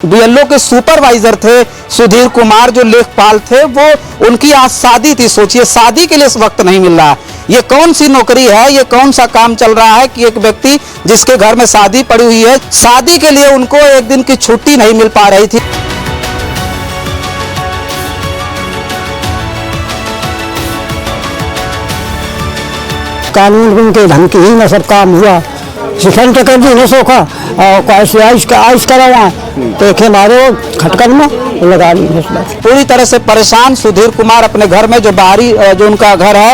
BLO के supervisor थे सुधीर कुमार, जो लेखपाल थे, वो उनकी आज शादी थी। सोचिए, शादी के लिए इस वक्त नहीं मिल रहा। ये कौन सी नौकरी है, ये कौन सा काम चल रहा है कि एक व्यक्ति जिसके घर में शादी पड़ी हुई है, शादी के लिए उनको एक दिन की छुट्टी नहीं मिल पा रही थी। कानून के धमकी ही में सब काम हुआ। शिक्षण के कर दी ने सोखा और आइस करवा देखे मारो खटकर में लगा ली। पूरी तरह से परेशान सुधीर कुमार अपने घर में, जो बाहरी जो उनका घर है,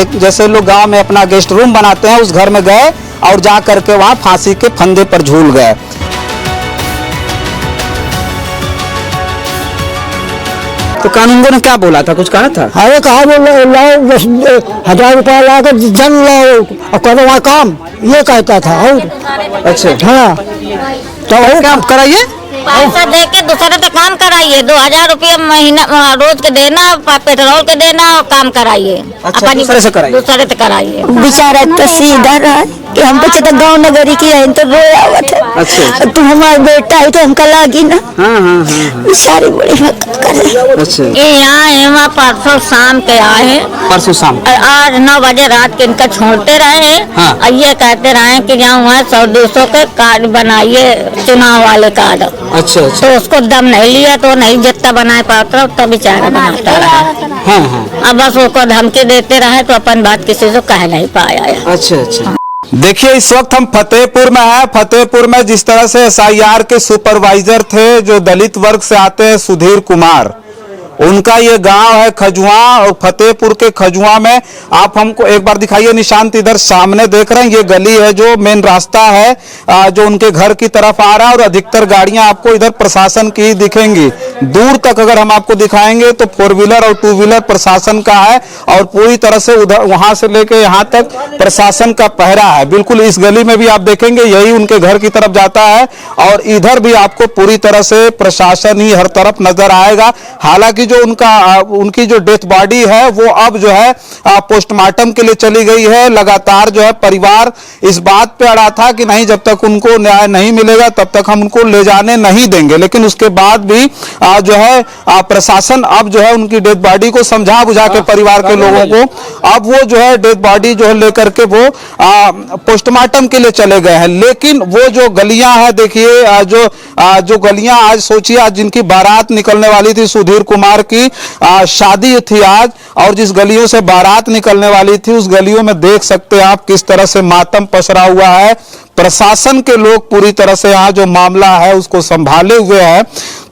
एक जैसे लोग गांव में अपना गेस्ट रूम बनाते हैं, उस घर में गए और जा करके वहां फांसी के फंदे पर झूल गए। तो कानूनगो ने क्या बोला था, कुछ कहा था? अरे कहा लाओ 1000 रुपया ला कर जन लाओ और करो वहाँ काम, ये कहता था। और अच्छा, हाँ, तो क्या कराइए, पैसा दे के दूसरे से काम कराइए। 2000 रुपया महीना रोज के देना, पेट्रोल के देना और काम कराइए। अच्छा, दूसरे से कराइए। दूसरे से कराइए। बेचारा तो सीधा रहा कि हम बच्चे तो गाँव नगरी की है तो रोया आवत है। अच्छा, तू हमारा बेटा है तो हमका लागी ना। हाँ। सारी बड़ी हरकत कर रही। अच्छा, ये यहाँ परसों शाम के आए हैं, परसों शाम और आज 9 बजे रात के इनका छोड़ते रहे। हाँ। और ये कहते रहे कि यहाँ वहाँ 100-200 के कार्ड बनाइए, चुनाव वाले कार्ड। अच्छा, तो उसको दम नहीं लिया, तो नहीं जितना बना पाता तब बेचारा बनाता रहा। हाँ। अब बस उसको धमकी देते रहे तो अपन बात किसी से कह नहीं पाया है। अच्छा। देखिए, इस वक्त हम फतेहपुर में हैं। फतेहपुर में जिस तरह से एसआईआर के सुपरवाइजर थे, जो दलित वर्ग से आते हैं, सुधीर कुमार, उनका ये गांव है खजुआ, और फतेहपुर के खजुआ में आप हमको एक बार दिखाइए निशांत, इधर सामने देख रहे हैं, ये गली है जो मेन रास्ता है जो उनके घर की तरफ आ रहा है, और अधिकतर गाड़ियां आपको इधर प्रशासन की ही दिखेंगी। दूर तक अगर हम आपको दिखाएंगे तो 4 व्हीलर और 2 व्हीलर प्रशासन का है, और पूरी तरह से उधर वहां से लेके यहाँ तक प्रशासन का पहरा है। बिल्कुल इस गली में भी आप देखेंगे यही उनके घर की तरफ जाता है, और इधर भी आपको पूरी तरह से प्रशासन ही हर तरफ नजर आएगा। हालांकि जो उनकी जो डेथ बॉडी है वो अब जो है पोस्टमार्टम के लिए चली गई है। लगातार जो है परिवार इस बात पे अड़ा था कि नहीं, जब तक उनको न्याय नहीं मिलेगा तब तक हम उनको ले जाने नहीं देंगे। लेकिन उसके बाद भी जो है प्रशासन अब जो है उनकी डेथ बॉडी को समझा बुझा के परिवार के लोगों को अब वो जो है डेथ बॉडी जो है लेकर के वो पोस्टमार्टम के लिए चले गए हैं। लेकिन वो जो गलियां हैं, देखिए जो गलियां आज सोचिए, आज जिनकी बारात निकलने वाली थी, सुधीर कुमार की शादी थी आज, और जिस गलियों से बारात निकलने वाली थी उस गलियों में देख सकते हैं आप किस तरह से मातम पसरा हुआ है। प्रशासन के लोग पूरी तरह से यहाँ जो मामला है उसको संभाले हुए हैं।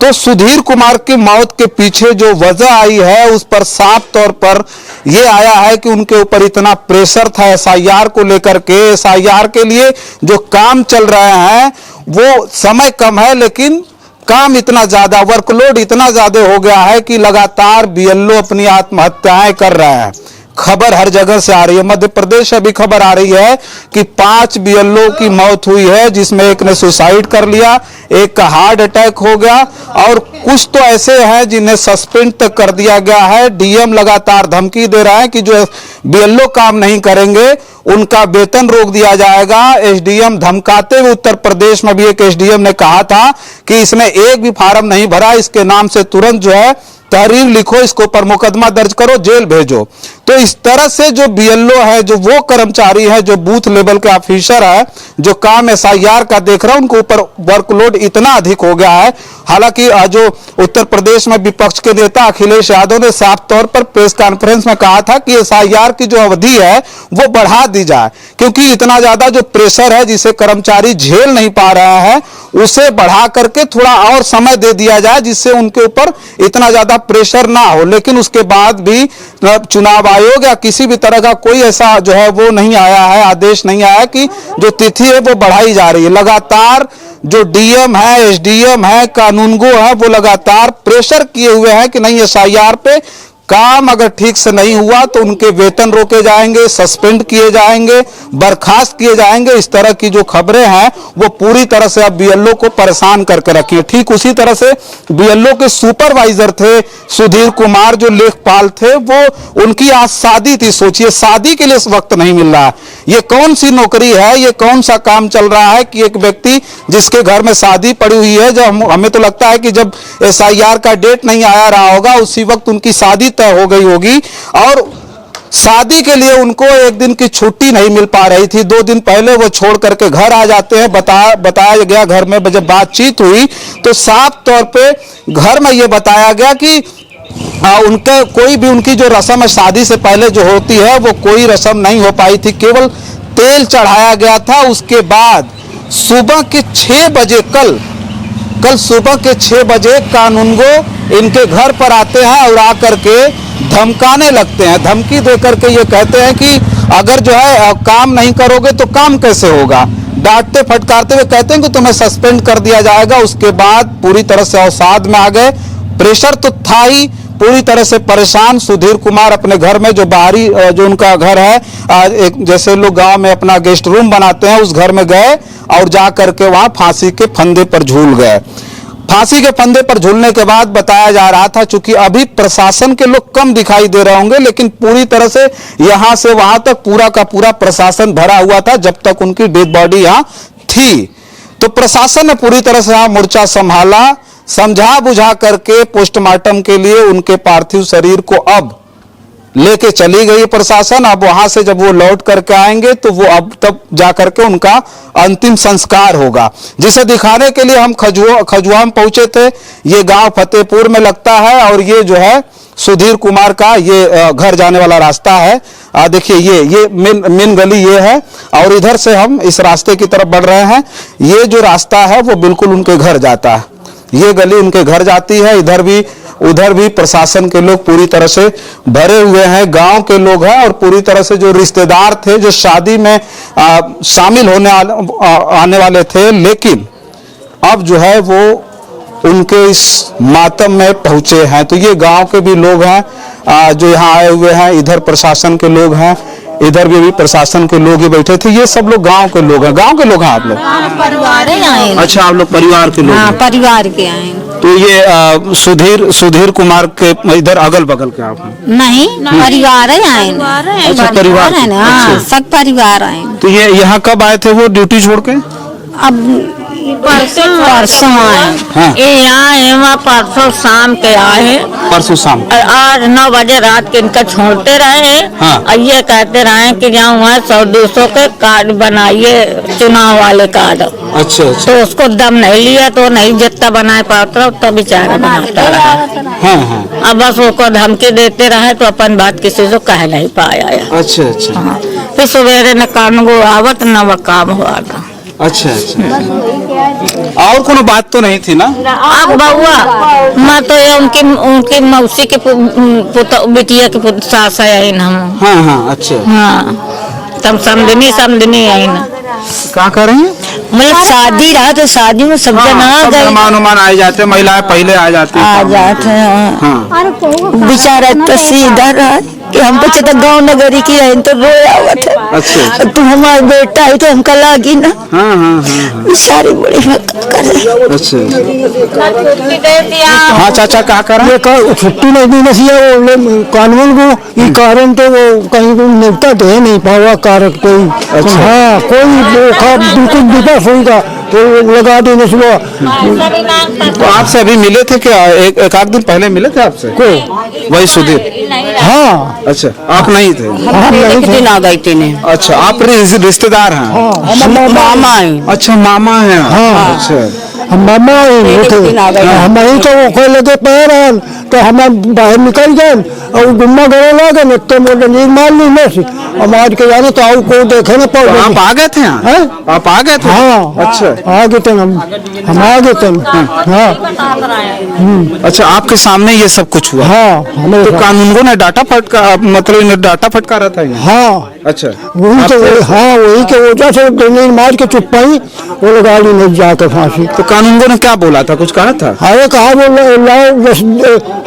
तो सुधीर कुमार की मौत के पीछे जो वजह आई है उस पर साफ तौर पर यह आया है कि उनके ऊपर इतना प्रेशर था एसआईआर को लेकर के। एसआईआर के लिए जो काम चल रहे हैं वो समय कम है, लेकिन काम इतना ज्यादा, वर्कलोड इतना ज्यादा हो गया है कि लगातार बीएलओ अपनी आत्महत्याएं कर रहे हैं। खबर हर जगह से आ रही है, मध्य प्रदेश से भी खबर आ रही है कि 5 बीएलओ की मौत हुई है, जिसमें एक ने सुसाइड कर लिया, एक का हार्ट अटैक हो गया, और कुछ तो ऐसे हैं जिन्हें सस्पेंड तक कर दिया गया है। डीएम लगातार धमकी दे रहा है कि जो बीएलओ काम नहीं करेंगे उनका वेतन रोक दिया जाएगा। एसडीएम धमकाते हुए उत्तर प्रदेश में भी एक एसडीएम ने कहा था कि इसने एक भी फार्म नहीं भरा, इसके नाम से तुरंत जो है तहरीर लिखो, इसके ऊपर मुकदमा दर्ज करो, जेल भेजो। तो इस तरह से जो बीएलओ है, जो वो कर्मचारी है, जो बूथ लेवल के ऑफिसर है, जो काम एसआईआर का देख रहा है, उनके ऊपर वर्कलोड इतना अधिक हो गया है। हालांकि जो उत्तर प्रदेश में विपक्ष के नेता अखिलेश यादव ने साफ तौर पर प्रेस कॉन्फ्रेंस में कहा था कि एसआईआर की जो अवधि है वो बढ़ा दी जाए, क्योंकि इतना ज्यादा जो प्रेशर है जिसे कर्मचारी झेल नहीं पा रहा है, उसे बढ़ा करके थोड़ा और समय दे दिया जाए, जिससे उनके ऊपर इतना ज्यादा प्रेशर ना हो। लेकिन उसके बाद भी चुनाव आयोग या किसी भी तरह का कोई ऐसा जो है वो नहीं आया है, आदेश नहीं आया कि जो तिथि है वो बढ़ाई जा रही है। लगातार जो डीएम है, एसडीएम है, कानूनगो है, वो लगातार प्रेशर किए हुए हैं कि नहीं, एसआईआर पे काम अगर ठीक से नहीं हुआ तो उनके वेतन रोके जाएंगे, सस्पेंड किए जाएंगे, बर्खास्त किए जाएंगे। इस तरह की जो खबरें हैं वो पूरी तरह से अब बीएलओ को परेशान करके रखी है। ठीक उसी तरह से बीएलओ के सुपरवाइजर थे सुधीर कुमार, जो लेखपाल थे, वो उनकी आज शादी थी। सोचिए, शादी के लिए इस वक्त नहीं मिल रहा है। ये कौन सी नौकरी है, ये कौन सा काम चल रहा है कि एक व्यक्ति जिसके घर में शादी पड़ी हुई है, जब हमें तो लगता है कि जब एसआईआर का डेट नहीं आया रहा होगा उसी वक्त उनकी शादी तय हो गई होगी, और शादी के लिए उनको एक दिन की छुट्टी नहीं मिल पा रही थी। 2 दिन पहले वो छोड़ करके घर आ जाते हैं। बताया गया, घर में जब बातचीत हुई तो साफ तौर पे घर में ये बताया गया कि उनका कोई भी उनकी जो रस्म है शादी से पहले जो होती है वो कोई रस्म नहीं हो पाई थी, केवल तेल चढ़ाया गया था। उसके बाद सुबह के 6 बजे कल सुबह के 6 बजे कानूनगो इनके घर पर आते हैं और आकर के धमकाने लगते हैं। धमकी देकर के ये कहते हैं कि अगर जो है काम नहीं करोगे तो काम कैसे होगा। डांटते फटकारते हुए कहते हैं कि तुम्हें सस्पेंड कर दिया जाएगा। उसके बाद पूरी तरह से अवसाद में आ गए। प्रेशर तो था ही, पूरी तरह से परेशान सुधीर कुमार अपने घर में जो बाहरी जो उनका घर है, एक जैसे लोग गांव में अपना गेस्ट रूम बनाते हैं, उस घर में गए और जा करके वहां फांसी के फंदे पर झूल गए। फांसी के फंदे पर झूलने के बाद बताया जा रहा था, चूंकि अभी प्रशासन के लोग कम दिखाई दे रहे होंगे, लेकिन पूरी तरह से यहां से वहां तक पूरा का पूरा प्रशासन भरा हुआ था जब तक उनकी डेड बॉडी यहां थी। तो प्रशासन ने पूरी तरह से यहां मोर्चा संभाला, समझा बुझा करके पोस्टमार्टम के लिए उनके पार्थिव शरीर को अब लेके चली गई प्रशासन। अब वहां से जब वो लौट करके आएंगे तो वो अब तब जाकर के उनका अंतिम संस्कार होगा, जिसे दिखाने के लिए हम खजुआ में पहुंचे थे। ये गांव फतेहपुर में लगता है और ये जो है सुधीर कुमार का ये घर जाने वाला रास्ता है। देखिए ये मेन गली ये है और इधर से हम इस रास्ते की तरफ बढ़ रहे हैं। ये जो रास्ता है वो बिल्कुल उनके घर जाता है, ये गली उनके घर जाती है। इधर भी उधर भी प्रशासन के लोग पूरी तरह से भरे हुए हैं, गांव के लोग हैं और पूरी तरह से जो रिश्तेदार थे जो शादी में शामिल होने आने वाले थे, लेकिन अब जो है वो उनके इस मातम में पहुंचे हैं। तो ये गांव के भी लोग हैं जो यहाँ आए हुए हैं, इधर प्रशासन के लोग हैं, इधर भी प्रशासन के लोग ही बैठे थे। ये सब लोग गांव के लोग हैं। गांव के लोग हैं आप लोग? परिवार आए। अच्छा, आप लोग परिवार के लोग? हाँ, परिवार के आए। तो ये सुधीर कुमार के इधर अगल बगल के आप हैं? नहीं, परिवार आए। अच्छा, परिवार है ना। हाँ, सब परिवार आए। तो ये यहाँ कब आए थे वो ड्यूटी छोड़ के? अब परसों आए। हाँ। ये यहाँ परसों शाम के आए। परसों शाम? आज 9 बजे रात के इनका छोड़ते रहे। हाँ। और ये कहते रहे कि जहाँ वहाँ 100-200 के कार्ड बनाइए, चुनाव वाले कार्ड। अच्छा अच्छा। तो उसको दम नहीं लिया तो नहीं जितना बनाए पाता उतना बेचारा बनाता रहा। हाँ हाँ। अब बस उसको धमकी देते रहे तो अपन बात किसी को कह नहीं पाया। अच्छा अच्छा। हाँ। फिर सवेरे न कानगो आवत न वह काम हुआ था। अच्छा अच्छा। और कोनो बात तो नहीं थी ना? अब बउआ मैं तो ये उनकी मौसी के बिटिया के सास है हम। हाँ हाँ। अच्छा। हाँ, तब समझनी आई ना। क्या कर रही हैं? मतलब शादी रहा तो शादी में सब जना सब मेहमान आए जाते, महिलाएं पहले आ जाती आ जाते हैं। हाँ। बेचारा तो सीधा रहा कि हम बच्चे तो गाँव नगरी की है तो रोए आवत है। अच्छा। तुम हमारा बेटा है तो हमका लागी ना। हाँ हाँ हाँ। बेचारी बड़ी मक्का कर रही। अच्छा। हाँ चाचा क्या कर रहे हैं? छुट्टी नहीं देना चाहिए वो कानून को, ये कारण तो वो कहीं को निपटा दे नहीं पावा कारक कोई। अच्छा। हाँ, कोई बिल्कुल विकास होगा तो लगा देने से तो आपसे अभी मिले थे क्या? एक आध दिन पहले मिले थे आपसे? वही सुधीर? हाँ। अच्छा, आप नहीं थे? हाँ, नहीं थे। दिन आ गई थी। अच्छा, आप रिश्तेदार हैं? मामा है। अच्छा, मामा है। हाँ। अच्छा, हम मामा हम ही तो वो लगे पैर तो हम बाहर निकल गए और गुम्मा गए लगे न तो मोटे नींद मार ली नहीं हमारे के जाने तो आओ को देखे न पाओ। आप आ गए थे यहाँ? आप आ गए थे? हाँ। अच्छा, आ गए थे हम आ गए थे। हाँ। अच्छा, आपके सामने ये सब कुछ हुआ? हाँ। तो कानूनगो ने डाटा फटका, मतलब इन्हें डाटा फटकारा था? हाँ। अच्छा, वही तो, हाँ वही के वजह से नींद मार के चुप पाई वो लोग गाड़ी नहीं जाके फांसी। तो कानूनगो ने क्या बोला था? कुछ कहा था? अरे कहा वो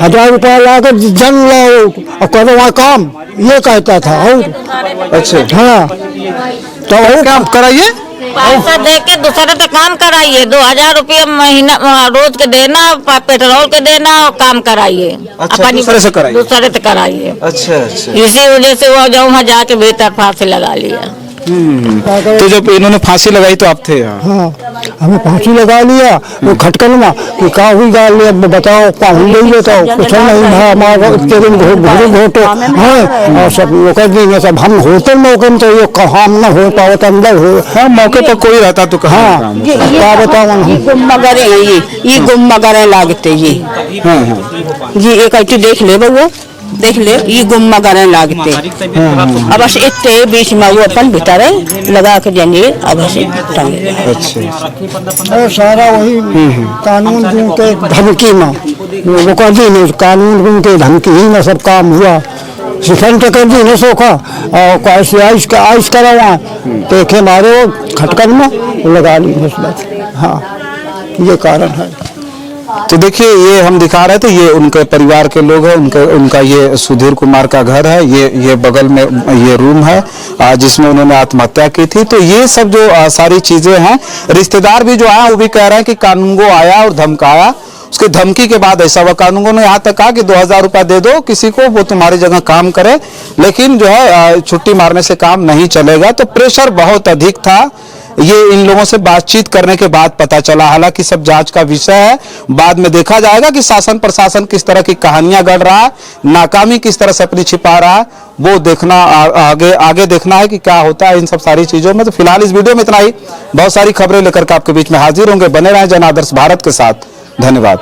1000 रुपया ला कर जन लो और करो वहाँ काम, ये कहता था। और अच्छा हाँ तो और क्या कराइए? पैसा दे के दूसरे से काम कराइए, 2000 रुपया महीना रोज के देना, पेट्रोल के देना और काम कराइए। अच्छा, दूसरे से कराइए? दूसरे से कराइए। अच्छा अच्छा। इसी वजह से वो जो वहाँ जाके भीतर फांसी लगा लिया। तो जब इन्होंने फांसी लगाई तो आप थे यहाँ? हाँ हमें फांसी लगा लिया वो खटकन में कि का हुई गाल लिया, बताओ पाहुन ले बताओ, कुछ नहीं भाई हमारा इतने दिन घोटो हाँ और सब वो कर देंगे सब। हम होटल मौके में तो ये काम न हो पाओ तो अंदर हो। हाँ मौके पर कोई रहता तो कहाँ हाँ क्या बताओ गुम्मगरे ये गुम्मगरे लागते ये एक ऐसे देख ले बउआ, देख ले ये गुम्मा करे लागते। अब बस इतने बीच में वो अपन भीतर लगा के जंजीर अब से टंगे। अच्छा सारा वही कानून के धमकी में वो कर दी नहीं, कानून के धमकी ही में सब काम हुआ। सिखंड कर दी नहीं सोखा और कैसे आइस करा वहाँ देखे मारे खटकन में लगा ली बस। हाँ ये कारण है। तो देखिए ये हम दिखा रहे थे, ये उनके परिवार के लोग हैं, उनका ये सुधीर कुमार का घर है, ये बगल में ये रूम है जिसमें उन्होंने आत्महत्या की थी। तो ये सब जो सारी चीजें हैं, रिश्तेदार भी जो आए वो भी कह रहे हैं कि कानूनगो आया और धमकाया, उसके धमकी के बाद ऐसा हुआ। कानूनगो ने यहाँ तक कहा कि 2000 रुपया दे दो किसी को, वो तुम्हारी जगह काम करे, लेकिन जो है छुट्टी मारने से काम नहीं चलेगा। तो प्रेशर बहुत अधिक था, ये इन लोगों से बातचीत करने के बाद पता चला। हालांकि सब जांच का विषय है, बाद में देखा जाएगा कि शासन प्रशासन किस तरह की कहानियां गढ़ रहा है, नाकामी किस तरह से अपनी छिपा रहा है, वो देखना आगे देखना है कि क्या होता है इन सब सारी चीजों में। तो फिलहाल इस वीडियो में इतना ही, बहुत सारी खबरें लेकर के आपके बीच में हाजिर होंगे। बने रहें जन आदर्श भारत के साथ। धन्यवाद।